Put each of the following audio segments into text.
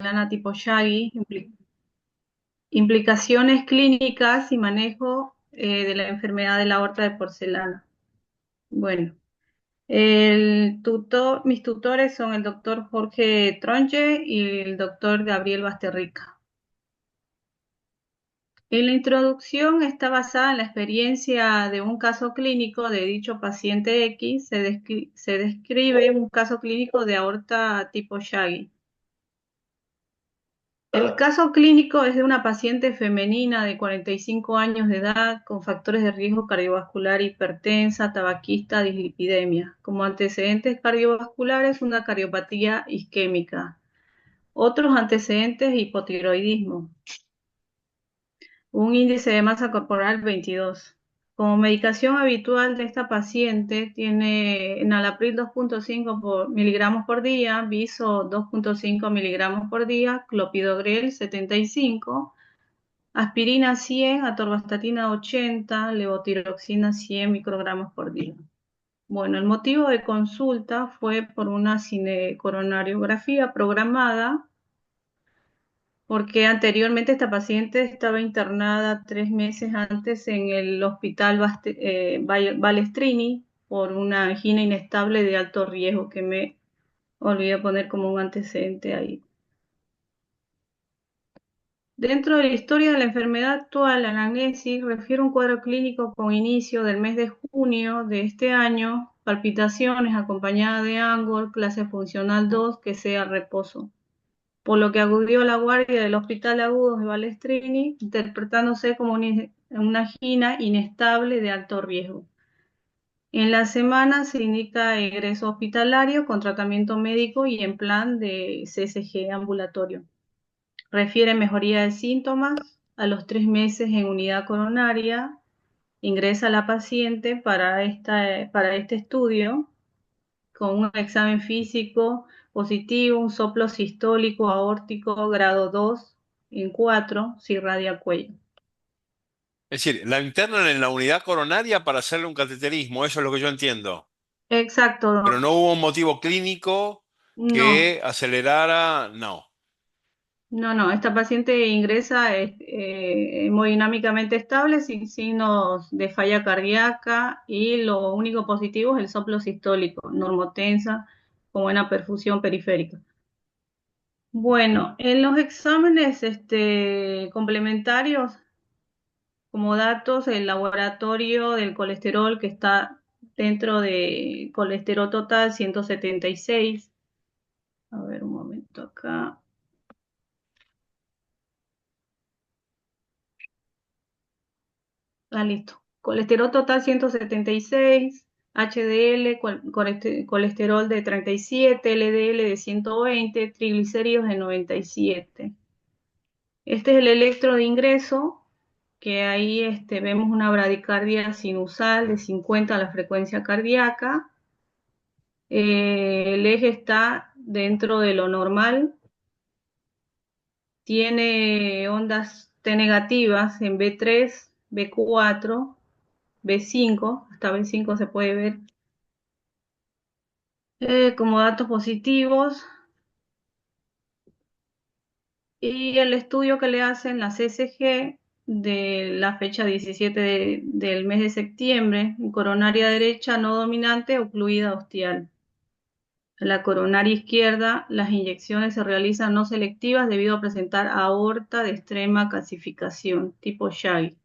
porcelana tipo Yagi, implicaciones clínicas y manejo de la enfermedad de la aorta de porcelana. Bueno, mis tutores son el doctor Jorge Tronche y el doctor Gabriel Basterrica. En la introducción está basada en la experiencia de un caso clínico de dicho paciente X. Se describe un caso clínico de aorta tipo Yagi. El caso clínico es de una paciente femenina de 45 años de edad con factores de riesgo cardiovascular, hipertensa, tabaquista, dislipidemia. Como antecedentes cardiovasculares, una cardiopatía isquémica. Otros antecedentes, hipotiroidismo. Un índice de masa corporal 22. Como medicación habitual de esta paciente tiene enalapril 2.5 miligramos por día, viso 2.5 miligramos por día, clopidogrel 75, aspirina 100, atorvastatina 80, levotiroxina 100 microgramos por día. Bueno, el motivo de consulta fue por una cinecoronariografía programada porque anteriormente esta paciente estaba internada 3 meses antes en el hospital Balestrini por una angina inestable de alto riesgo que me olvidé poner como un antecedente ahí. Dentro de la historia de la enfermedad actual, la anamnesis refiere un cuadro clínico con inicio del mes de junio de este año, palpitaciones acompañadas de Angor, clase funcional 2, que sea reposo, por lo que acudió a la guardia del Hospital Agudos de Balestrini, interpretándose como una angina inestable de alto riesgo. En la semana se indica egreso hospitalario con tratamiento médico y en plan de CSG ambulatorio. Refiere mejoría de síntomas. A los 3 meses en unidad coronaria ingresa la paciente para este estudio con un examen físico positivo, un soplo sistólico aórtico grado 2 en 4, si irradia cuello. Es decir, la internan en la unidad coronaria para hacerle un cateterismo, eso es lo que yo entiendo. Pero Exacto, no hubo un motivo clínico no, que acelerara, no. no, esta paciente ingresa hemodinámicamente estable, sin signos de falla cardíaca y lo único positivo es el soplo sistólico, normotensa, con buena perfusión periférica. Bueno, en los exámenes complementarios, como datos, el laboratorio del colesterol que está dentro de colesterol total 176. A ver, un momento acá. Ah, listo. Colesterol total 176, HDL, colesterol de 37, LDL de 120, triglicéridos de 97. Este es el electro de ingreso, que ahí vemos una bradicardia sinusal de 50 a la frecuencia cardíaca. El eje está dentro de lo normal, tiene ondas T negativas en B3, B4, B5, hasta B5 se puede ver. Como datos positivos, y el estudio que le hacen la CSG de la fecha 17 del mes de septiembre, en coronaria derecha no dominante ocluida ostial. En la coronaria izquierda, las inyecciones se realizan no selectivas debido a presentar aorta de extrema calcificación, tipo Yagi.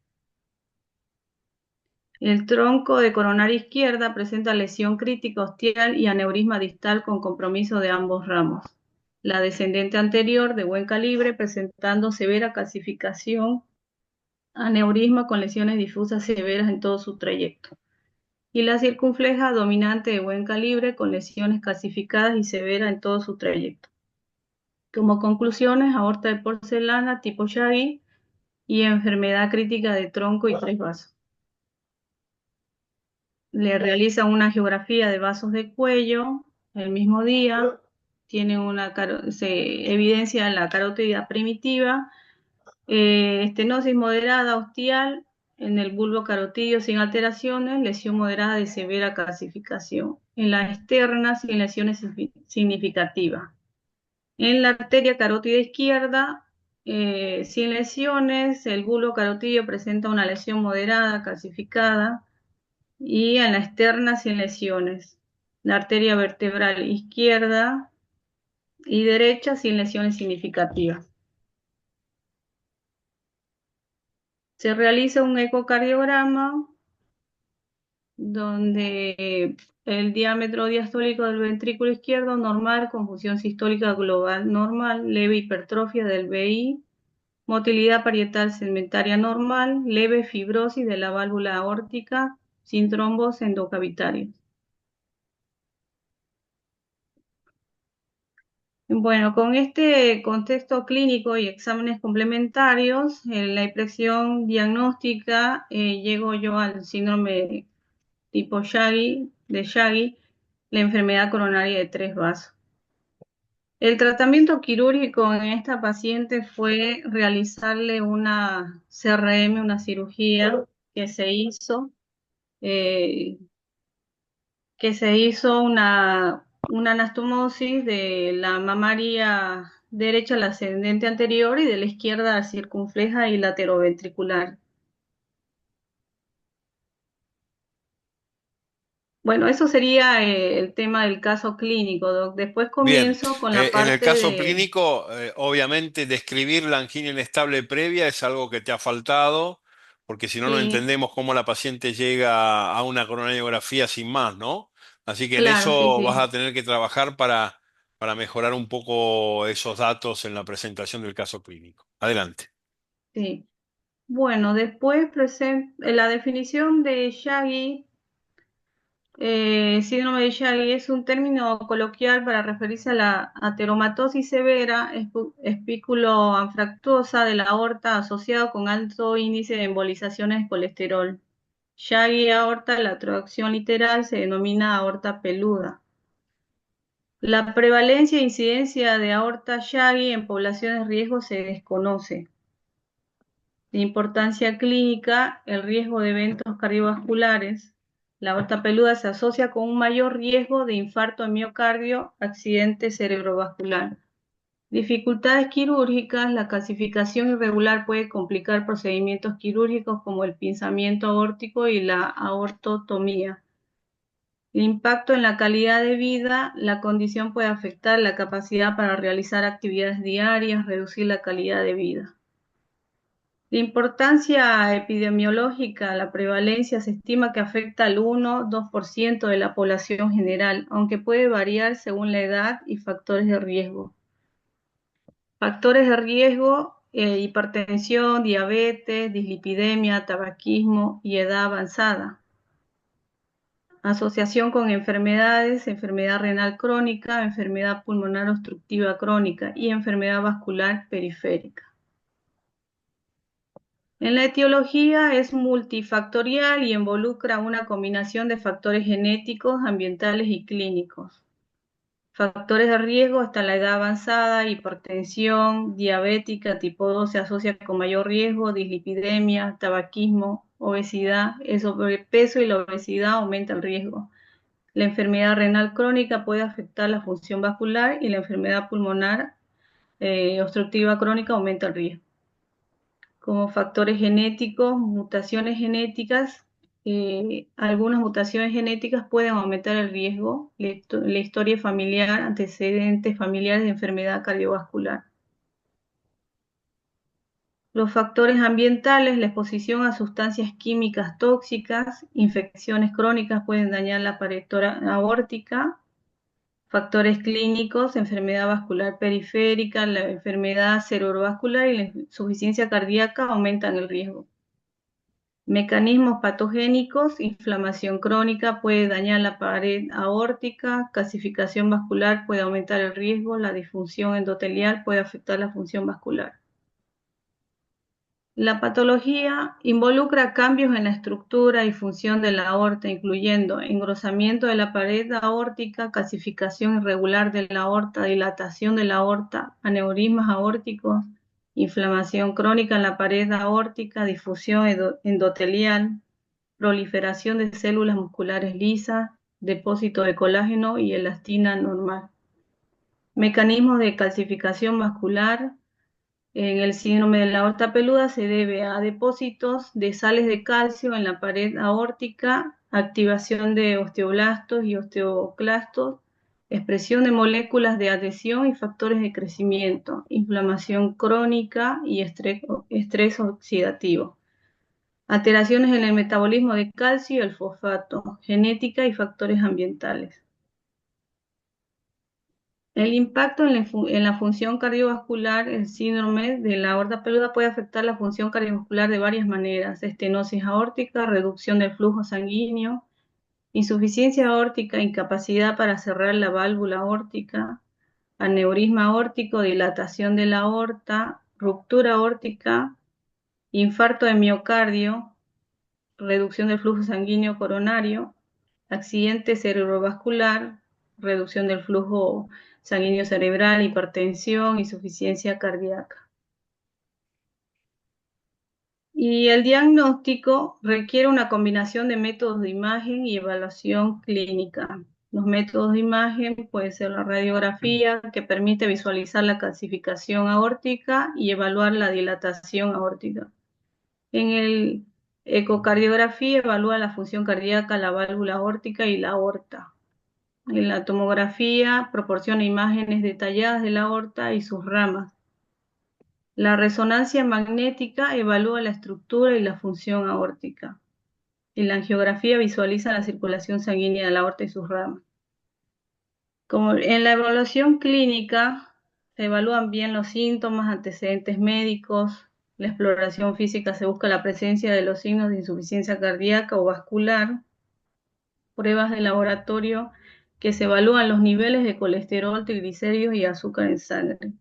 El tronco de coronaria izquierda presenta lesión crítica ostial y aneurisma distal con compromiso de ambos ramos. La descendente anterior de buen calibre presentando severa calcificación, aneurisma con lesiones difusas severas en todo su trayecto. Y la circunfleja dominante de buen calibre con lesiones calcificadas y severas en todo su trayecto. Como conclusiones, aorta de porcelana tipo Yagi y enfermedad crítica de tronco y 3 vasos. Le realizan una geografía de vasos de cuello el mismo día, tiene se evidencia la carótida primitiva, estenosis moderada ostial en el bulbo carotidio sin alteraciones, lesión moderada de severa calcificación. En la externa sin lesiones significativas. En la arteria carótida izquierda, sin lesiones, el bulbo carotídeo presenta una lesión moderada, calcificada, y en la externa sin lesiones. La arteria vertebral izquierda y derecha sin lesiones significativas. Se realiza un ecocardiograma donde el diámetro diastólico del ventrículo izquierdo normal, con función sistólica global normal, leve hipertrofia del VI, motilidad parietal segmentaria normal, leve fibrosis de la válvula aórtica, sin trombos endocavitarios. Bueno, con este contexto clínico y exámenes complementarios, en la impresión diagnóstica, llego yo al síndrome tipo Shaggy, la enfermedad coronaria de tres vasos. El tratamiento quirúrgico en esta paciente fue realizarle una CRM, una cirugía que se hizo, eh, una anastomosis de la mamaria derecha, la ascendente anterior, y de la izquierda la circunfleja y lateroventricular. Bueno, eso sería el tema del caso clínico, Doc. Después Bien, comienzo con la en el parte caso de... clínico, obviamente describir la angina inestable previa es algo que te ha faltado, porque si no, no Sí, entendemos cómo la paciente llega a una coronariografía sin más, ¿no? Así que en claro, sí, eso vas sí, a tener que trabajar para mejorar un poco esos datos en la presentación del caso clínico. Adelante. sí. Bueno, después la definición de Shaggy. Síndrome de Shaggy es un término coloquial para referirse a la ateromatosis severa espículo-anfractuosa de la aorta asociado con alto índice de embolizaciones de colesterol. Shaggy aorta, la traducción literal, se denomina aorta peluda. La prevalencia e incidencia de aorta Shaggy en poblaciones de riesgo se desconoce. De importancia clínica, el riesgo de eventos cardiovasculares. La aorta peluda se asocia con un mayor riesgo de infarto de miocardio, accidente cerebrovascular. Dificultades quirúrgicas. La calcificación irregular puede complicar procedimientos quirúrgicos como el pinzamiento aórtico y la aortotomía. El impacto en la calidad de vida. La condición puede afectar la capacidad para realizar actividades diarias, reducir la calidad de vida. La importancia epidemiológica, la prevalencia se estima que afecta al 1-2% de la población general, aunque puede variar según la edad y factores de riesgo. Factores de riesgo: hipertensión, diabetes, dislipidemia, tabaquismo y edad avanzada. Asociación con enfermedades: enfermedad renal crónica, enfermedad pulmonar obstructiva crónica y enfermedad vascular periférica. En la etiología es multifactorial y involucra una combinación de factores genéticos, ambientales y clínicos. Factores de riesgo: hasta la edad avanzada, hipertensión, diabética tipo 2 se asocia con mayor riesgo, dislipidemia, tabaquismo, obesidad. El sobrepeso y la obesidad aumenta el riesgo. La enfermedad renal crónica puede afectar la función vascular y la enfermedad pulmonar obstructiva crónica aumenta el riesgo. Como factores genéticos, mutaciones genéticas. Algunas mutaciones genéticas pueden aumentar el riesgo. La historia familiar, antecedentes familiares de enfermedad cardiovascular. Los factores ambientales: la exposición a sustancias químicas tóxicas, infecciones crónicas pueden dañar la pared aórtica. Factores clínicos: enfermedad vascular periférica, la enfermedad cerebrovascular y la insuficiencia cardíaca aumentan el riesgo. Mecanismos patogénicos: inflamación crónica puede dañar la pared aórtica, calcificación vascular puede aumentar el riesgo, la disfunción endotelial puede afectar la función vascular. La patología involucra cambios en la estructura y función de la aorta, incluyendo engrosamiento de la pared aórtica, calcificación irregular de la aorta, dilatación de la aorta, aneurismas aórticos, inflamación crónica en la pared aórtica, difusión endotelial, proliferación de células musculares lisas, depósito de colágeno y elastina normal. Mecanismos de calcificación vascular. En el síndrome de la aorta peluda se debe a depósitos de sales de calcio en la pared aórtica, activación de osteoblastos y osteoclastos, expresión de moléculas de adhesión y factores de crecimiento, inflamación crónica y estrés oxidativo, alteraciones en el metabolismo de calcio y el fosfato, genética y factores ambientales. El impacto en la función cardiovascular, el síndrome de la aorta peluda puede afectar la función cardiovascular de varias maneras: estenosis aórtica, reducción del flujo sanguíneo, insuficiencia aórtica, incapacidad para cerrar la válvula aórtica, aneurisma aórtico, dilatación de la aorta, ruptura aórtica, infarto de miocardio, reducción del flujo sanguíneo coronario, accidente cerebrovascular, reducción del flujo sanguíneo cerebral, hipertensión, insuficiencia cardíaca. Y el diagnóstico requiere una combinación de métodos de imagen y evaluación clínica. Los métodos de imagen pueden ser la radiografía, que permite visualizar la calcificación aórtica y evaluar la dilatación aórtica. En el ecocardiografía evalúa la función cardíaca, la válvula aórtica y la aorta. En la tomografía proporciona imágenes detalladas de la aorta y sus ramas. La resonancia magnética evalúa la estructura y la función aórtica. Y la angiografía visualiza la circulación sanguínea de la aorta y sus ramas. Como en la evaluación clínica, se evalúan bien los síntomas, antecedentes médicos. La exploración física se busca la presencia de los signos de insuficiencia cardíaca o vascular. Pruebas de laboratorio que se evalúan los niveles de colesterol, triglicéridos y azúcar en sangre.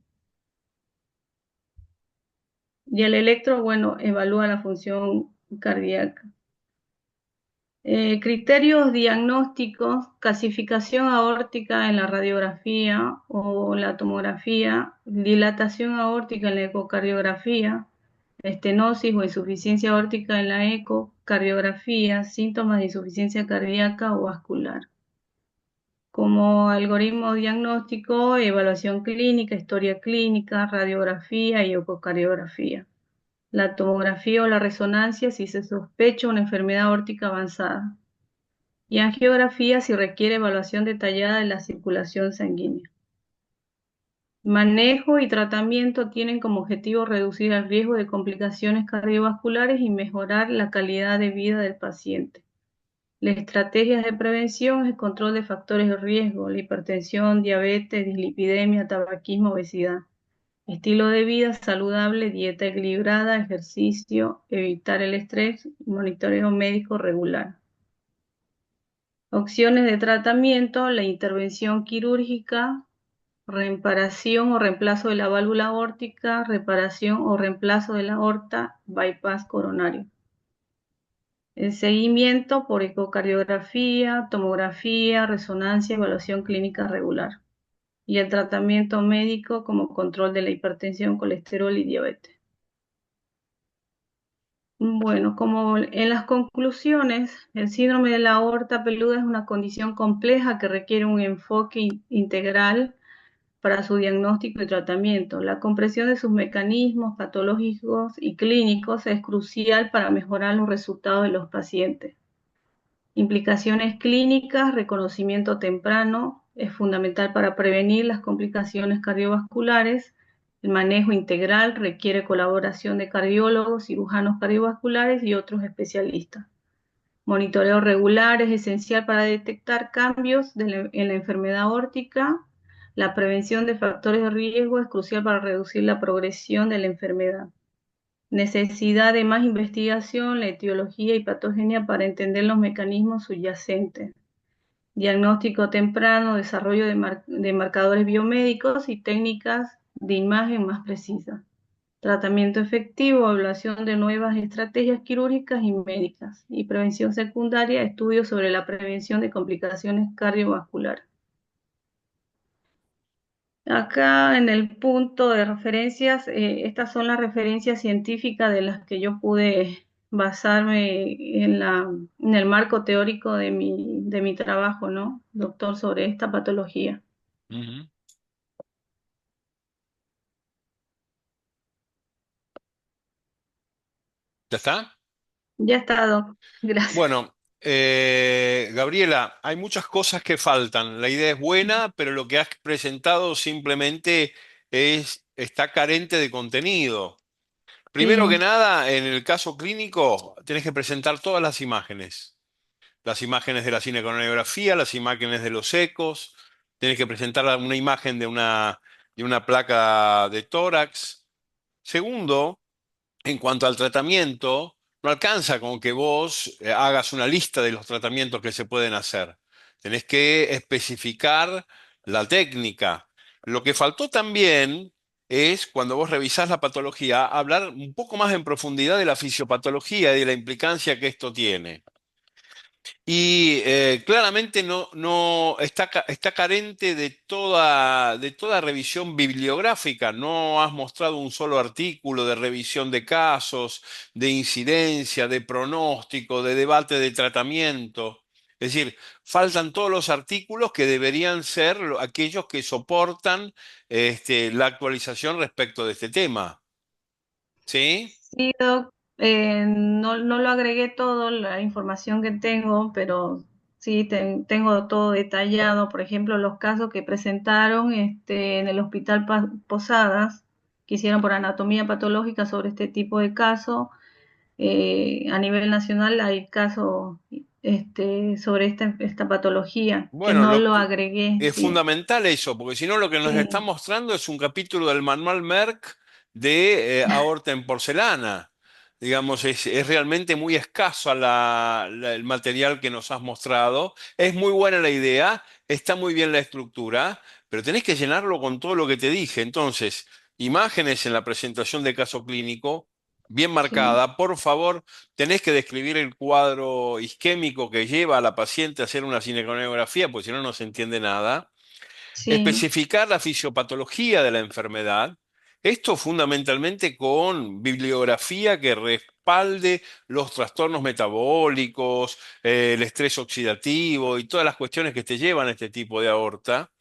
Y el electro, bueno, evalúa la función cardíaca. Criterios diagnósticos: clasificación aórtica en la radiografía o la tomografía, dilatación aórtica en la ecocardiografía, estenosis o insuficiencia aórtica en la ecocardiografía, síntomas de insuficiencia cardíaca o vascular. Como algoritmo diagnóstico, evaluación clínica, historia clínica, radiografía y ecocardiografía. La tomografía o la resonancia si se sospecha una enfermedad aórtica avanzada. Y angiografía si requiere evaluación detallada de la circulación sanguínea. Manejo y tratamiento tienen como objetivo reducir el riesgo de complicaciones cardiovasculares y mejorar la calidad de vida del paciente. Las estrategias de prevención es el control de factores de riesgo: la hipertensión, diabetes, dislipidemia, tabaquismo, obesidad. Estilo de vida saludable, dieta equilibrada, ejercicio, evitar el estrés, monitoreo médico regular. Opciones de tratamiento: la intervención quirúrgica, reparación o reemplazo de la válvula aórtica, reparación o reemplazo de la aorta, bypass coronario. El seguimiento por ecocardiografía, tomografía, resonancia, evaluación clínica regular. Y el tratamiento médico como control de la hipertensión, colesterol y diabetes. Bueno, como en las conclusiones, el síndrome de la aorta peluda es una condición compleja que requiere un enfoque integral para su diagnóstico y tratamiento. La comprensión de sus mecanismos patológicos y clínicos es crucial para mejorar los resultados de los pacientes. Implicaciones clínicas: reconocimiento temprano es fundamental para prevenir las complicaciones cardiovasculares. El manejo integral requiere colaboración de cardiólogos, cirujanos cardiovasculares y otros especialistas. Monitoreo regular es esencial para detectar cambios en la enfermedad aórtica. La prevención de factores de riesgo es crucial para reducir la progresión de la enfermedad. Necesidad de más investigación: la etiología y patogenia para entender los mecanismos subyacentes. Diagnóstico temprano, desarrollo de marcadores biomédicos y técnicas de imagen más precisas. Tratamiento efectivo, evaluación de nuevas estrategias quirúrgicas y médicas. Y prevención secundaria, estudios sobre la prevención de complicaciones cardiovasculares. Acá en el punto de referencias, estas son las referencias científicas de las que yo pude basarme en el marco teórico de mi trabajo, ¿no, doctor, sobre esta patología? Ujú. ¿Ya está? Ya está, Doc. Gracias. Bueno, Gabriela, hay muchas cosas que faltan. La idea es buena, pero lo que has presentado simplemente está carente de contenido. Primero que Sí, nada, en el caso clínico, tenés que presentar todas las imágenes. Las imágenes de la cinecoreografía, las imágenes de los ecos. Tenés que presentar una imagen de una placa de tórax. Segundo, en cuanto al tratamiento, no alcanza con que vos hagas una lista de los tratamientos que se pueden hacer. Tenés que especificar la técnica. Lo que faltó también es, cuando vos revisás la patología, hablar un poco más en profundidad de la fisiopatología y de la implicancia que esto tiene. Y claramente no está, está carente de toda revisión bibliográfica. No has mostrado un solo artículo de revisión de casos, de incidencia, de pronóstico, de debate de tratamiento. Es decir, faltan todos los artículos que deberían ser aquellos que soportan la actualización respecto de este tema. ¿Sí? sí, Doc. No lo agregué todo, la información que tengo, pero sí tengo todo detallado. Por ejemplo, los casos que presentaron en el Hospital Posadas, que hicieron por anatomía patológica sobre este tipo de caso. A nivel nacional hay casos sobre esta patología que Bueno, no lo agregué. es Sí, fundamental eso, porque si no lo que nos está sí, mostrando es un capítulo del manual Merck de aorta en porcelana. Digamos, es realmente muy escaso el material que nos has mostrado. Es muy buena la idea, está muy bien la estructura, pero tenés que llenarlo con todo lo que te dije. Entonces, imágenes en la presentación de caso clínico, bien sí, marcada. Por favor, tenés que describir el cuadro isquémico que lleva a la paciente a hacer una cinecoreografía, porque si no, no se entiende nada. sí, Especificar la fisiopatología de la enfermedad. Esto fundamentalmente con bibliografía que respalde los trastornos metabólicos, el estrés oxidativo y todas las cuestiones que te llevan a este tipo de aorta.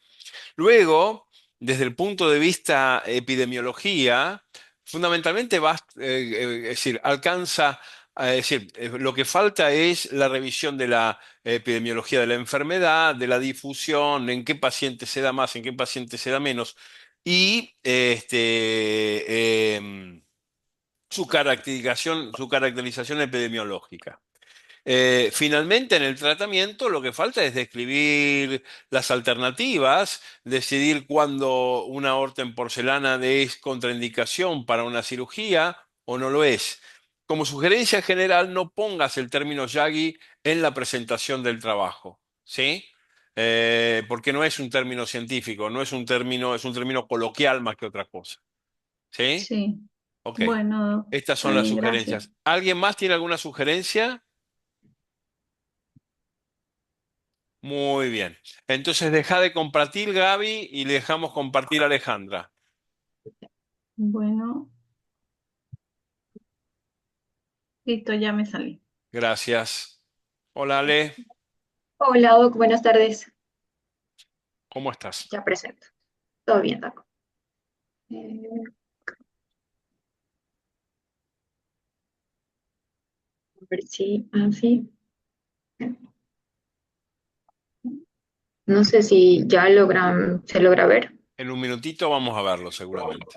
Luego, desde el punto de vista epidemiología, fundamentalmente es decir, alcanza, es decir, lo que falta es la revisión de la epidemiología de la enfermedad, de la difusión, en qué paciente se da más, en qué paciente se da menos, y su caracterización epidemiológica. Finalmente, en el tratamiento lo que falta es describir las alternativas, decidir cuándo una aorta en porcelana es contraindicación para una cirugía o no lo es. Como sugerencia general, no pongas el término Yagi en la presentación del trabajo, ¿sí? Porque no es un término científico, no es un término, es un término coloquial más que otra cosa, ¿sí? sí. Ok, Bueno, estas está son las bien, gracias. sugerencias. ¿Alguien más tiene alguna sugerencia? Muy bien. Entonces deja de compartir Gaby y le dejamos compartir a Alejandra. Bueno, listo, ya me salí. Gracias. Hola Ale, Hola, Doc, buenas tardes. ¿cómo estás? Ya presento. Todo bien, Doc. Eh, a ver si así. No sé si ya se logra ver. En un minutito vamos a verlo seguramente.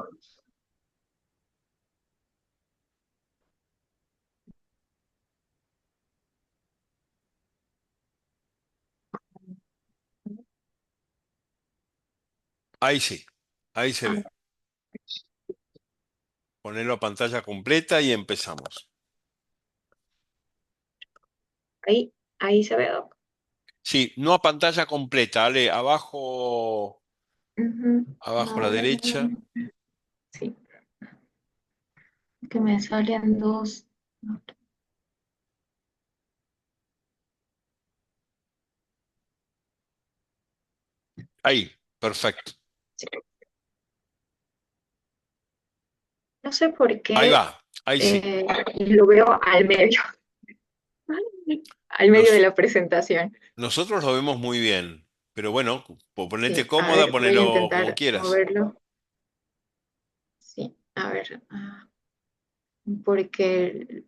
Ahí sí, ahí se Ah, ve. Ponelo a pantalla completa y empezamos. ahí se ve, Doc. Sí, no a pantalla completa, Ale, abajo, Ujú. abajo a A la ver, derecha. sí, que me salen dos. Ahí, perfecto. Sí. No sé por Ahí qué va, ahí sí. eh, lo veo al medio, al medio de Nos- la presentación. nosotros lo vemos muy bien, pero bueno, ponete Sí, a cómoda, ver, voy a ponelo como intentar quieras. moverlo. Sí, a ver, porque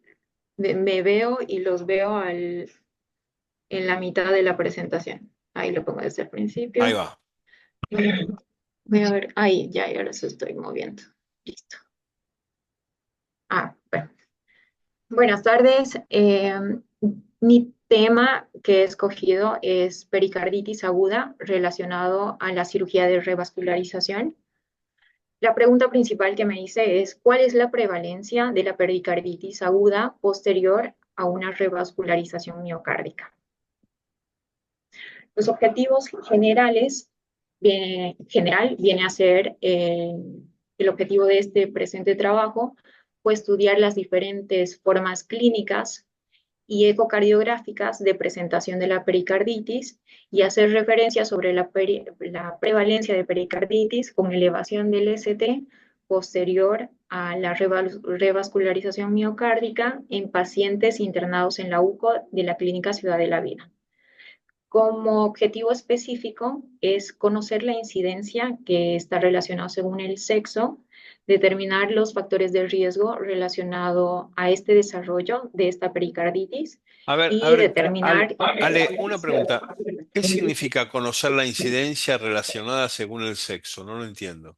Me veo y los veo en la mitad de la presentación. Ahí lo pongo desde el Ahí principio. va. Eh, Voy a ver, ahí, ya, y ahora se estoy moviendo. Listo. Bueno. Buenas tardes. Mi tema que he escogido es pericarditis aguda relacionado a la cirugía de revascularización. La pregunta principal que me hice es, ¿cuál es la prevalencia de la pericarditis aguda posterior a una revascularización miocárdica? Los objetivos generales, general viene a ser el objetivo de este presente trabajo, fue estudiar las diferentes formas clínicas y ecocardiográficas de presentación de la pericarditis y hacer referencia sobre la prevalencia de pericarditis con elevación del ST posterior a la revascularización miocárdica en pacientes internados en la UCO de la Clínica Ciudad de la Vida. Como objetivo específico es conocer la incidencia que está relacionada según el sexo, determinar los factores de riesgo relacionado a este desarrollo de esta pericarditis A y ver, determinar Ale, una pregunta. ¿Qué significa conocer la incidencia relacionada según el sexo? No lo entiendo.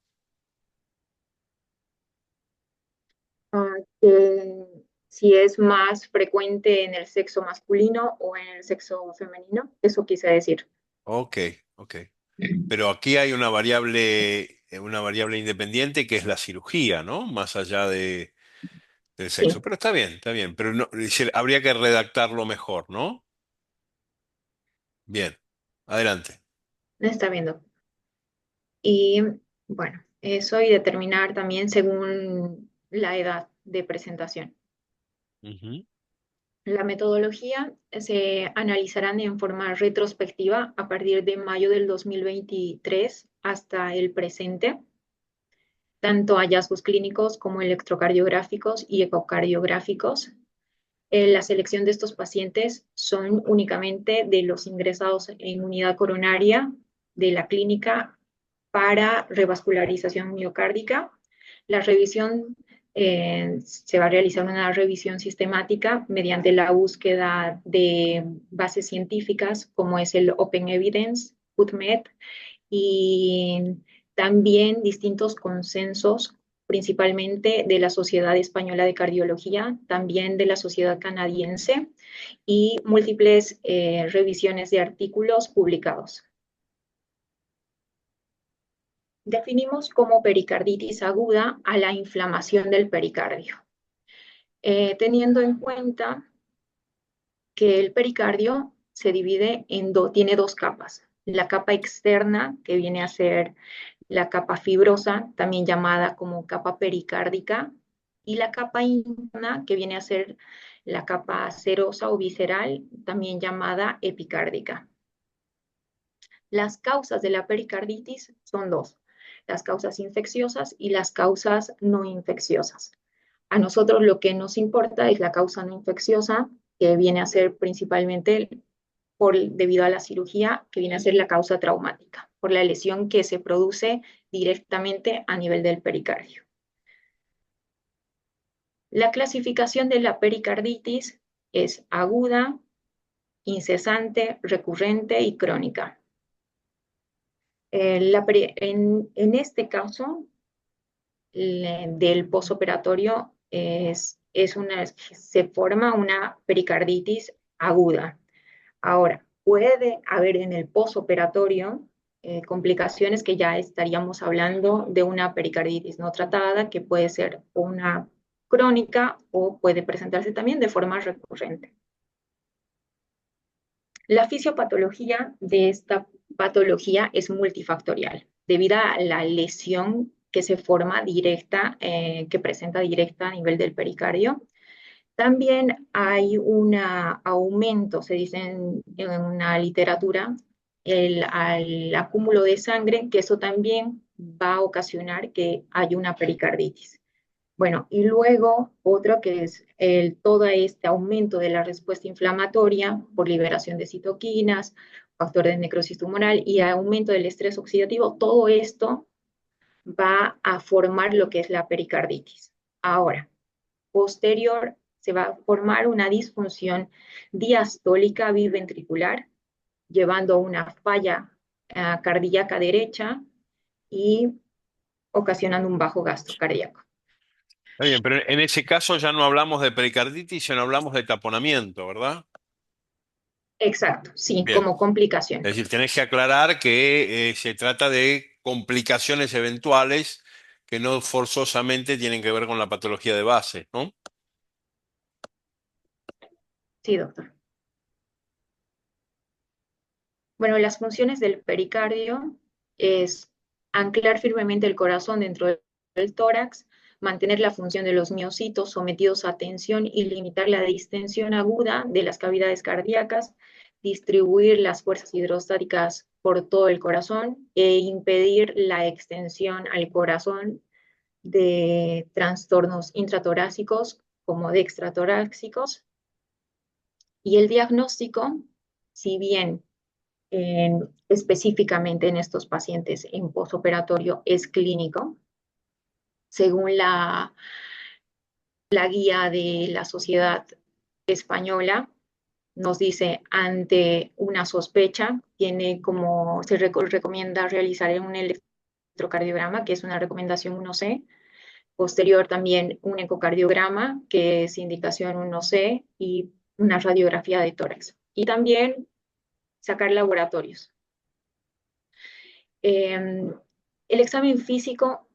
que si es más frecuente en el sexo masculino o en el sexo femenino. Eso quise decir. Ok, ok. Pero aquí hay una variable independiente que es la cirugía, ¿no? Más allá del sexo. Sí, Pero está bien. Pero no, habría que redactarlo mejor, ¿no? Bien. Adelante. me está viendo. Y bueno, eso y determinar también según la edad de presentación. Ujú. La metodología se analizarán en forma retrospectiva a partir de mayo del 2023 hasta el presente, tanto hallazgos clínicos como electrocardiográficos y ecocardiográficos. La selección de estos pacientes son únicamente de los ingresados en unidad coronaria de la clínica para revascularización miocárdica. La revisión se va a realizar una revisión sistemática mediante la búsqueda de bases científicas como es el Open Evidence, PubMed, y también distintos consensos, principalmente de la Sociedad Española de Cardiología, también de la Sociedad Canadiense y múltiples revisiones de artículos publicados. Definimos como pericarditis aguda a la inflamación del pericardio, teniendo en cuenta que el pericardio se divide tiene dos capas. La capa externa, que viene a ser la capa fibrosa, también llamada como capa pericárdica, y la capa interna, que viene a ser la capa serosa o visceral, también llamada epicárdica. Las causas de la pericarditis son dos, las causas infecciosas y las causas no infecciosas. A nosotros lo que nos importa es la causa no infecciosa, que viene a ser principalmente debido a la cirugía, que viene a ser la causa traumática, por la lesión que se produce directamente a nivel del pericardio. La clasificación de la pericarditis es aguda, incesante, recurrente y crónica. En este caso, del posoperatorio se forma una pericarditis aguda. Ahora, puede haber en el posoperatorio complicaciones que ya estaríamos hablando de una pericarditis no tratada, que puede ser una crónica o puede presentarse también de forma recurrente. La fisiopatología de esta patología es multifactorial, debido a la lesión que se forma directa, que presenta directa a nivel del pericardio. También hay un aumento, se dice en una literatura, al acúmulo de sangre, que eso también va a ocasionar que haya una pericarditis. Bueno, y luego otro que es todo este aumento de la respuesta inflamatoria por liberación de citoquinas, factor de necrosis tumoral y aumento del estrés oxidativo, todo esto va a formar lo que es la pericarditis. Ahora, posterior se va a formar una disfunción diastólica biventricular, llevando a una falla cardíaca derecha y ocasionando un bajo gasto cardíaco. Está bien, pero en ese caso ya no hablamos de pericarditis, sino hablamos de taponamiento, ¿verdad? Exacto, sí, Bien. como complicación. Es decir, tenés que aclarar que se trata de complicaciones eventuales que no forzosamente tienen que ver con la patología de base, ¿no? Sí, doctor. Bueno, las funciones del pericardio es anclar firmemente el corazón dentro del tórax, mantener la función de los miocitos sometidos a tensión y limitar la distensión aguda de las cavidades cardíacas, distribuir las fuerzas hidrostáticas por todo el corazón e impedir la extensión al corazón de trastornos intratorácicos como de extratorácicos. Y el diagnóstico, si bien específicamente en estos pacientes en posoperatorio es clínico, según la guía de la Sociedad Española, nos dice ante una sospecha, tiene como se recomienda realizar un electrocardiograma, que es una recomendación 1C, posterior también un ecocardiograma, que es indicación 1C, y una radiografía de tórax. Y también sacar laboratorios. El examen físico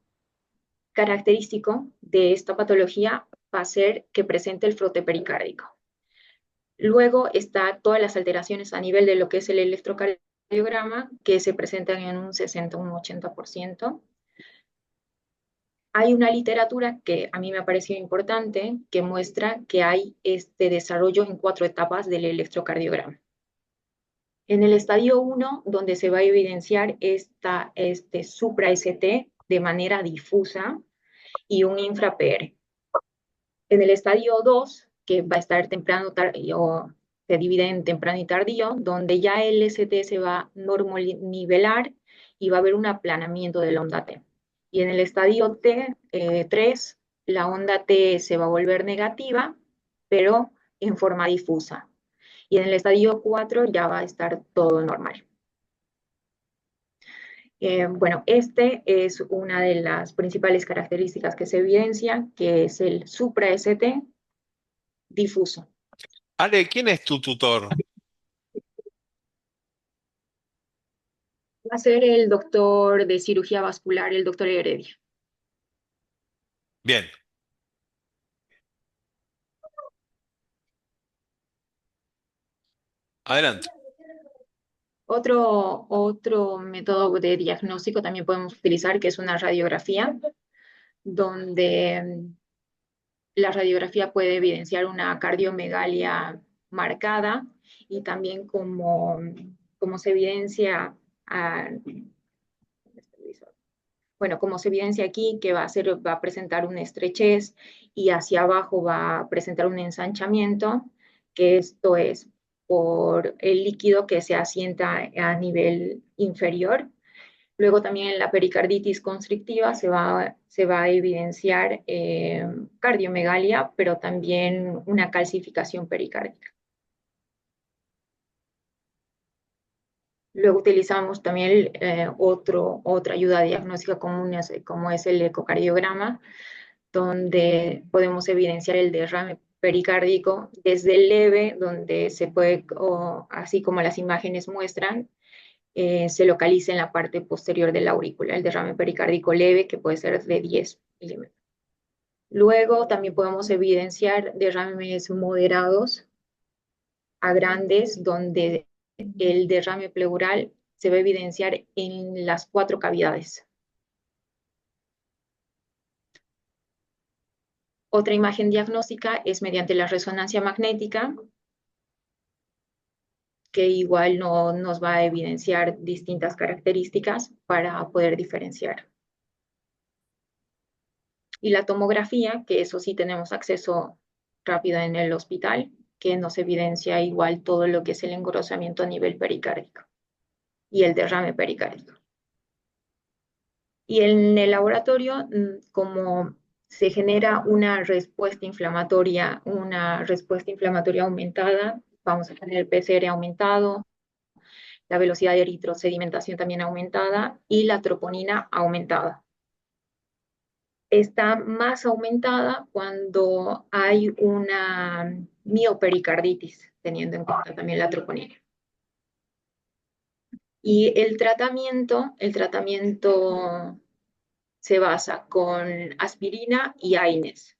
característico de esta patología va a ser que presente el frote pericárdico. Luego está todas las alteraciones a nivel de lo que es el electrocardiograma, que se presentan en un 60 o un 80%. Hay una literatura que a mí me ha parecido importante que muestra que hay este desarrollo en 4 etapas del electrocardiograma. En el estadio 1, donde se va a evidenciar este supra-ST de manera difusa y un infra-PR. En el estadio 2, que va a estar temprano o se divide en temprano y tardío, donde ya el ST se va a normonivelar y va a haber un aplanamiento de la onda T. Y en el estadio 3, la onda T se va a volver negativa, pero en forma difusa. Y en el estadio 4 ya va a estar todo normal. Bueno, este es una de las principales características que se evidencia, que es el supra-ST difuso. Ale, ¿quién es tu tutor? Va a ser el doctor de cirugía vascular, el doctor Heredia. Bien, adelante. Otro método de diagnóstico también podemos utilizar, que es una radiografía, donde la radiografía puede evidenciar una cardiomegalia marcada y también como se evidencia, bueno, como se evidencia aquí, que va a presentar una estrechez y hacia abajo va a presentar un ensanchamiento, que esto es por el líquido que se asienta a nivel inferior. Luego también en la pericarditis constrictiva se va a evidenciar cardiomegalia, pero también una calcificación pericárdica. Luego utilizamos también otra ayuda diagnóstica común, como es el ecocardiograma, donde podemos evidenciar el derrame pericárdico desde el leve, donde se puede, así como las imágenes muestran, se localiza en la parte posterior de la aurícula, el derrame pericárdico leve, que puede ser de 10 milímetros. Luego también podemos evidenciar derrames moderados a grandes, donde el derrame pleural se va a evidenciar en las 4 cavidades. Otra imagen diagnóstica es mediante la resonancia magnética, que igual nos va a evidenciar distintas características para poder diferenciar. Y la tomografía, que eso sí tenemos acceso rápido en el hospital, que nos evidencia igual todo lo que es el engrosamiento a nivel pericárdico y el derrame pericárdico. Y en el laboratorio, como se genera una respuesta inflamatoria aumentada. Vamos a tener el PCR aumentado, la velocidad de eritrosedimentación también aumentada y la troponina aumentada. Está más aumentada cuando hay una miopericarditis, teniendo en cuenta también la troponina. Y el tratamiento se basa con aspirina y AINES.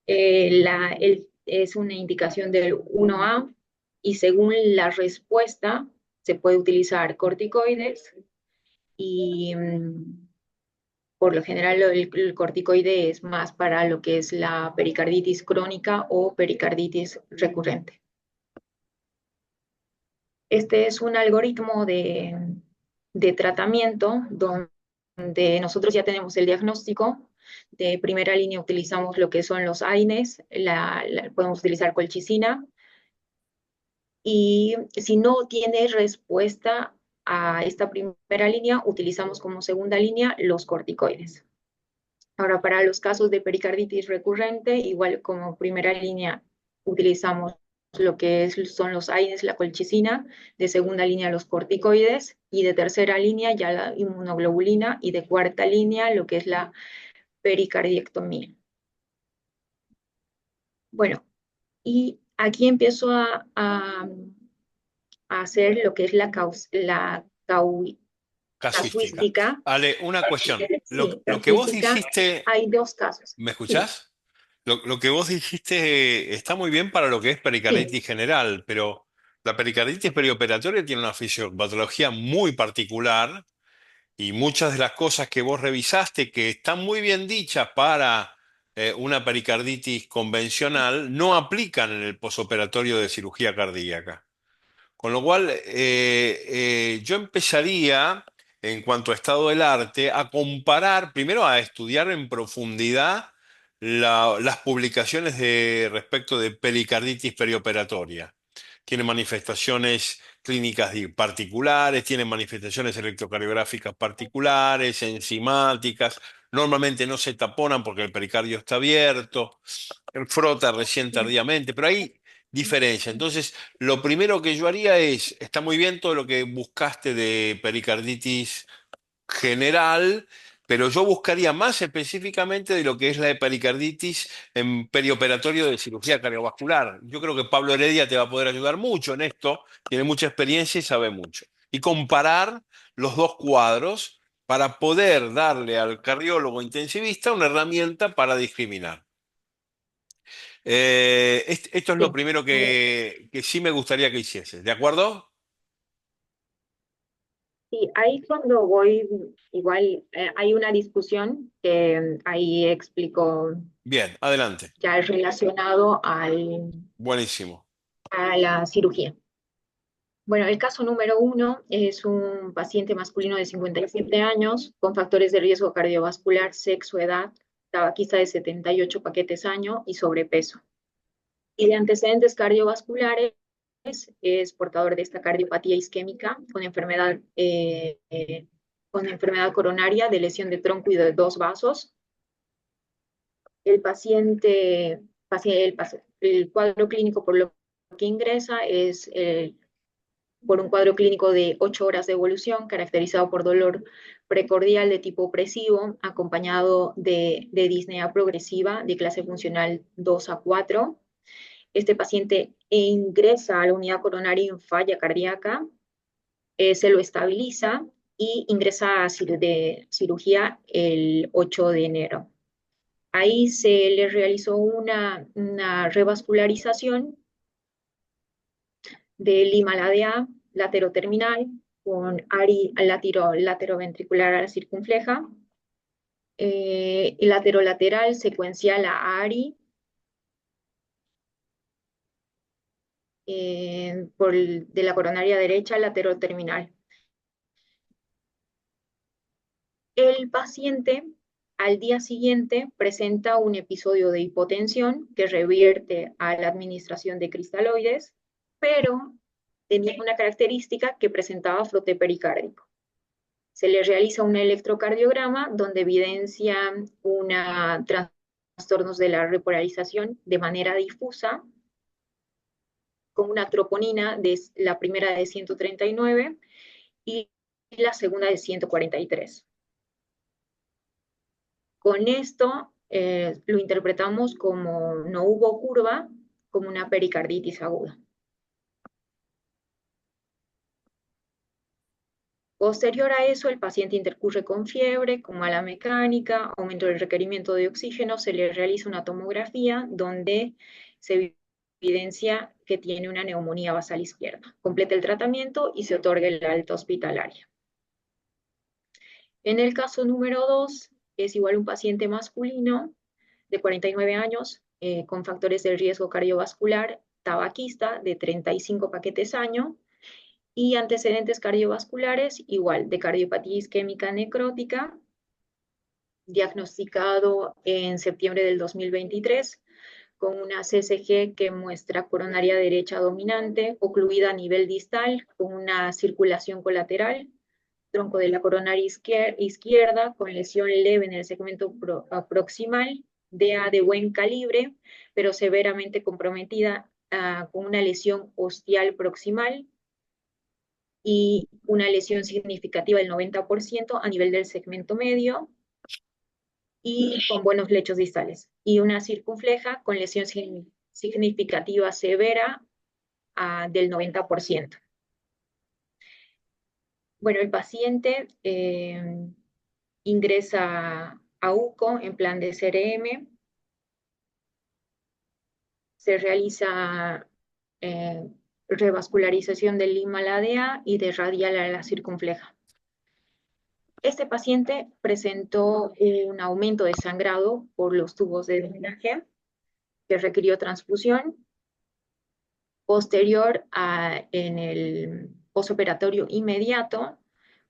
Es una indicación del 1A y según la respuesta se puede utilizar corticoides y por lo general el corticoide es más para lo que es la pericarditis crónica o pericarditis recurrente. Este es un algoritmo de tratamiento donde nosotros ya tenemos el diagnóstico. De primera línea utilizamos lo que son los AINES, podemos utilizar colchicina, y si no tiene respuesta a esta primera línea, utilizamos como segunda línea los corticoides. Ahora, para los casos de pericarditis recurrente, igual como primera línea, utilizamos lo que son los AINES, la colchicina, de segunda línea los corticoides, y de tercera línea ya la inmunoglobulina, y de cuarta línea lo que es la pericardiectomía. Bueno, y aquí empiezo a hacer lo que es la Casuística. casuística. Ale, una cuestión. Sí, Lo que vos casuística, dijiste, hay dos casos. ¿me Sí, escuchás? Lo que vos dijiste está muy bien para lo que es sí, pericarditis general, pero la pericarditis perioperatoria tiene una fisiopatología muy particular y muchas de las cosas que vos revisaste que están muy bien dichas para una pericarditis convencional no aplican en el posoperatorio de cirugía cardíaca. Con lo cual, yo empezaría, en cuanto a estado del arte, a comparar, primero a estudiar en profundidad las publicaciones respecto de pericarditis perioperatoria. Tiene manifestaciones clínicas particulares, tiene manifestaciones electrocardiográficas particulares, enzimáticas. Normalmente no se taponan porque el pericardio está abierto, frota recién tardíamente, pero hay diferencia. Entonces, lo primero que yo haría está muy bien todo lo que buscaste de pericarditis general, pero yo buscaría más específicamente de lo que es la pericarditis en perioperatorio de cirugía cardiovascular. Yo creo que Pablo Heredia te va a poder ayudar mucho en esto, tiene mucha experiencia y sabe mucho. Y comparar los dos cuadros para poder darle al cardiólogo intensivista una herramienta para discriminar. Esto es lo sí. primero que sí me gustaría que hicieses, ¿de acuerdo? Sí, ahí cuando voy, igual hay una discusión que ahí explico, Bien, adelante. ya es relacionado Buenísimo. a la cirugía. Bueno, el caso número 1 es un paciente masculino de 57 años con factores de riesgo cardiovascular, sexo, edad, tabaquista de 78 paquetes año y sobrepeso. Y de antecedentes cardiovasculares, es portador de esta cardiopatía isquémica con enfermedad coronaria de lesión de tronco y de dos vasos. El el cuadro clínico por lo que ingresa es por un cuadro clínico de 8 horas de evolución, caracterizado por dolor precordial de tipo opresivo, acompañado de disnea progresiva de clase funcional 2 a 4. Este paciente ingresa a la unidad coronaria en falla cardíaca, se lo estabiliza y ingresa a de cirugía el 8 de enero. Ahí se le realizó una revascularización del Himalaya lateroterminal con ARI lateroventricular a la circunfleja, y laterolateral secuencial a ARI, de la coronaria derecha lateroterminal. El paciente al día siguiente presenta un episodio de hipotensión que revierte a la administración de cristaloides, pero tenía una característica que presentaba frote pericárdico. Se le realiza un electrocardiograma donde evidencia trastornos de la repolarización de manera difusa, con una troponina de la primera de 139 y la segunda de 143. Con esto lo interpretamos como no hubo curva, como una pericarditis aguda. Posterior a eso, el paciente intercurre con fiebre, con mala mecánica, aumento del requerimiento de oxígeno, se le realiza una tomografía donde se evidencia que tiene una neumonía basal izquierda. Completa el tratamiento y se otorga el alta hospitalaria. En el caso número 2, es igual un paciente masculino de 49 años con factores de riesgo cardiovascular, tabaquista de 35 paquetes año y antecedentes cardiovasculares, igual de cardiopatía isquémica necrótica, diagnosticado en septiembre del 2023 con una CCG que muestra coronaria derecha dominante, ocluida a nivel distal, con una circulación colateral, tronco de la coronaria izquierda, con lesión leve en el segmento proximal, DA de buen calibre, pero severamente comprometida, con una lesión ostial proximal y una lesión significativa del 90% a nivel del segmento medio y con buenos lechos distales, y una circunfleja con lesión significativa severa del 90%. Bueno, el paciente ingresa a UCO en plan de CRM, se realiza revascularización del lima a la DA y de radial a la circunfleja. Este paciente presentó un aumento de sangrado por los tubos de drenaje que requirió transfusión. Posterior en el posoperatorio inmediato,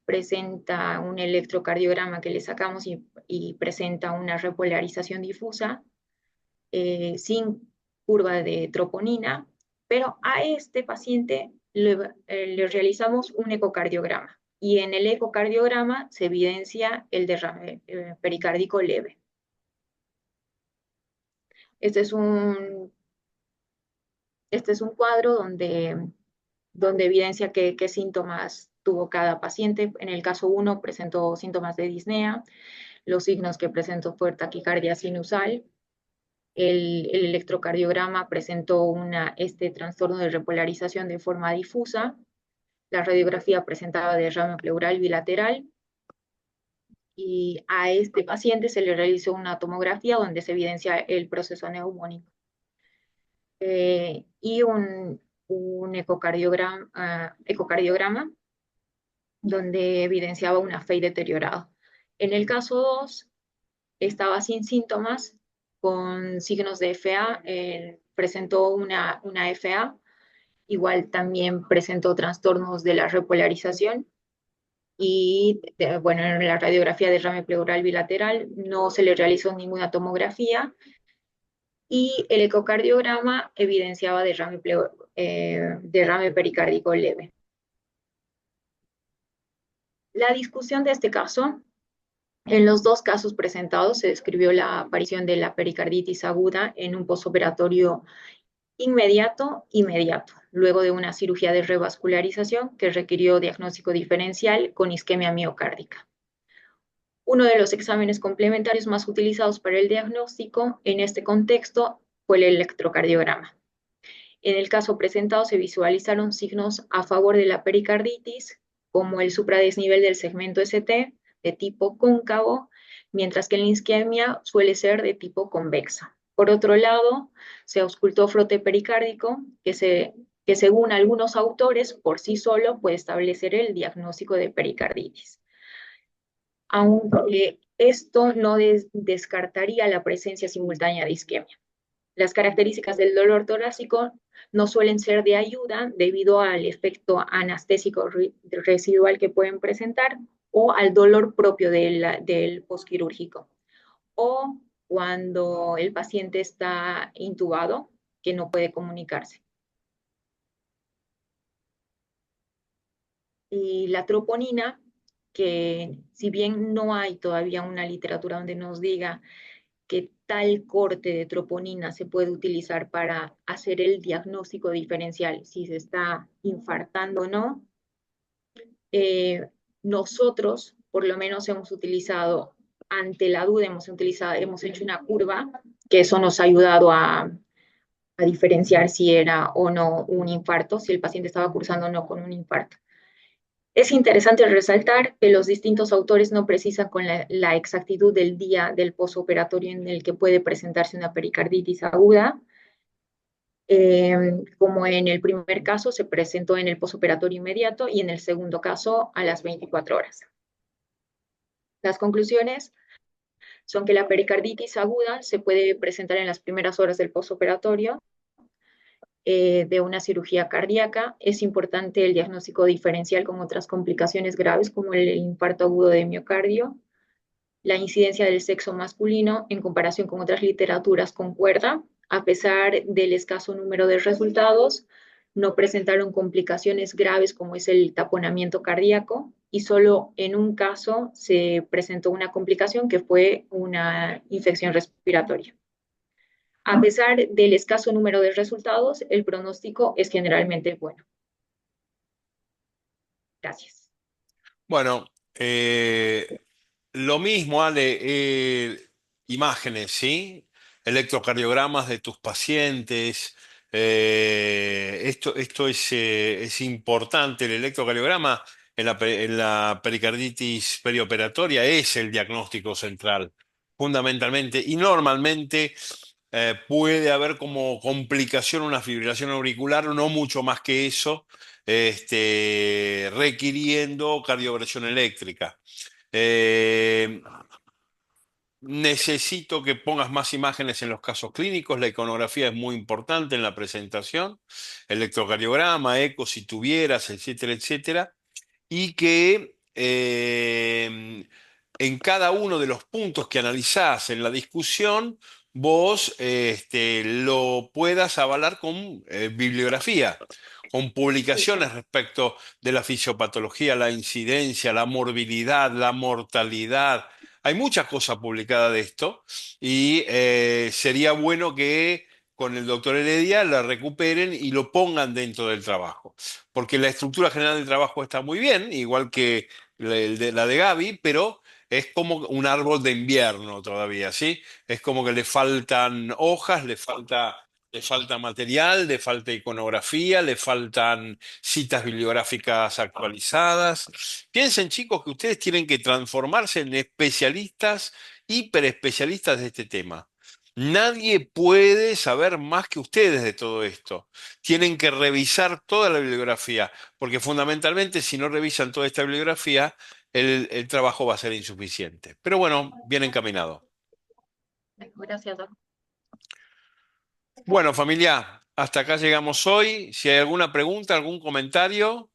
presenta un electrocardiograma que le sacamos y presenta una repolarización difusa sin curva de troponina, pero a este paciente le realizamos un ecocardiograma y en el ecocardiograma se evidencia el derrame pericárdico leve. Este es un cuadro donde evidencia qué síntomas tuvo cada paciente. En el caso 1 presentó síntomas de disnea, los signos que presentó fue taquicardia sinusal, el electrocardiograma presentó este trastorno de repolarización de forma difusa, la radiografía presentaba derrame pleural bilateral, y a este paciente se le realizó una tomografía donde se evidencia el proceso neumónico. Y un ecocardiograma donde evidenciaba una FEI deteriorado. En el caso 2, estaba sin síntomas, con signos de FA, presentó una FA, igual también presentó trastornos de la repolarización, y bueno, en la radiografía de derrame pleural bilateral no se le realizó ninguna tomografía, y el ecocardiograma evidenciaba derrame pericárdico leve. La discusión de este caso: en los dos casos presentados se describió la aparición de la pericarditis aguda en un posoperatorio inmediato, luego de una cirugía de revascularización que requirió diagnóstico diferencial con isquemia miocárdica. Uno de los exámenes complementarios más utilizados para el diagnóstico en este contexto fue el electrocardiograma. En el caso presentado se visualizaron signos a favor de la pericarditis, como el supradesnivel del segmento ST de tipo cóncavo, mientras que en la isquemia suele ser de tipo convexa. Por otro lado, se auscultó frote pericárdico, que según algunos autores, por sí solo puede establecer el diagnóstico de pericarditis. Aunque esto no descartaría la presencia simultánea de isquemia. Las características del dolor torácico no suelen ser de ayuda debido al efecto anestésico residual que pueden presentar, o al dolor propio del posquirúrgico, o cuando el paciente está intubado, que no puede comunicarse. Y la troponina, que si bien no hay todavía una literatura donde nos diga que tal corte de troponina se puede utilizar para hacer el diagnóstico diferencial, si se está infartando o no, nosotros por lo menos hemos utilizado, ante la duda, hemos hecho una curva, que eso nos ha ayudado a diferenciar si era o no un infarto, si el paciente estaba cursando o no con un infarto. Es interesante resaltar que los distintos autores no precisan con la exactitud del día del posoperatorio en el que puede presentarse una pericarditis aguda. Como en el primer caso se presentó en el posoperatorio inmediato y en el segundo caso a las 24 horas. Las conclusiones son que la pericarditis aguda se puede presentar en las primeras horas del posoperatorio de una cirugía cardíaca. Es importante el diagnóstico diferencial con otras complicaciones graves como el infarto agudo de miocardio. La incidencia del sexo masculino en comparación con otras literaturas concuerda. A pesar del escaso número de resultados, no presentaron complicaciones graves como es el taponamiento cardíaco y solo en un caso se presentó una complicación que fue una infección respiratoria. A pesar del escaso número de resultados, el pronóstico es generalmente bueno. Gracias. Bueno, lo mismo, Ale, imágenes, ¿sí? Electrocardiogramas de tus pacientes. Esto es importante. El electrocardiograma en la pericarditis perioperatoria es el diagnóstico central, fundamentalmente. Y normalmente puede haber como complicación una fibrilación auricular, no mucho más que eso, requiriendo cardioversión eléctrica. Eh, Necesito que pongas más imágenes en los casos clínicos. La iconografía es muy importante en la presentación. Electrocardiograma, eco si tuvieras, etcétera, etcétera. Y que en cada uno de los puntos que analizás en la discusión, vos lo puedas avalar con bibliografía, con Sí, publicaciones respecto de la fisiopatología, la incidencia, la morbilidad, la mortalidad. Hay muchas cosas publicadas de esto y sería bueno que con el doctor Heredia la recuperen y lo pongan dentro del trabajo. Porque la estructura general del trabajo está muy bien, igual que la de Gaby, pero es como un árbol de invierno todavía, ¿sí? Es como que le faltan hojas, le falta material, le falta iconografía, le faltan citas bibliográficas actualizadas. Piensen, chicos, que ustedes tienen que transformarse en especialistas, hiperespecialistas de este tema. Nadie puede saber más que ustedes de todo esto. Tienen que revisar toda la bibliografía, porque fundamentalmente si no revisan toda esta bibliografía, el trabajo va a ser insuficiente. Pero bueno, bien encaminado. gracias, doctor. Bueno, familia, hasta acá llegamos hoy. Si hay alguna pregunta, algún comentario.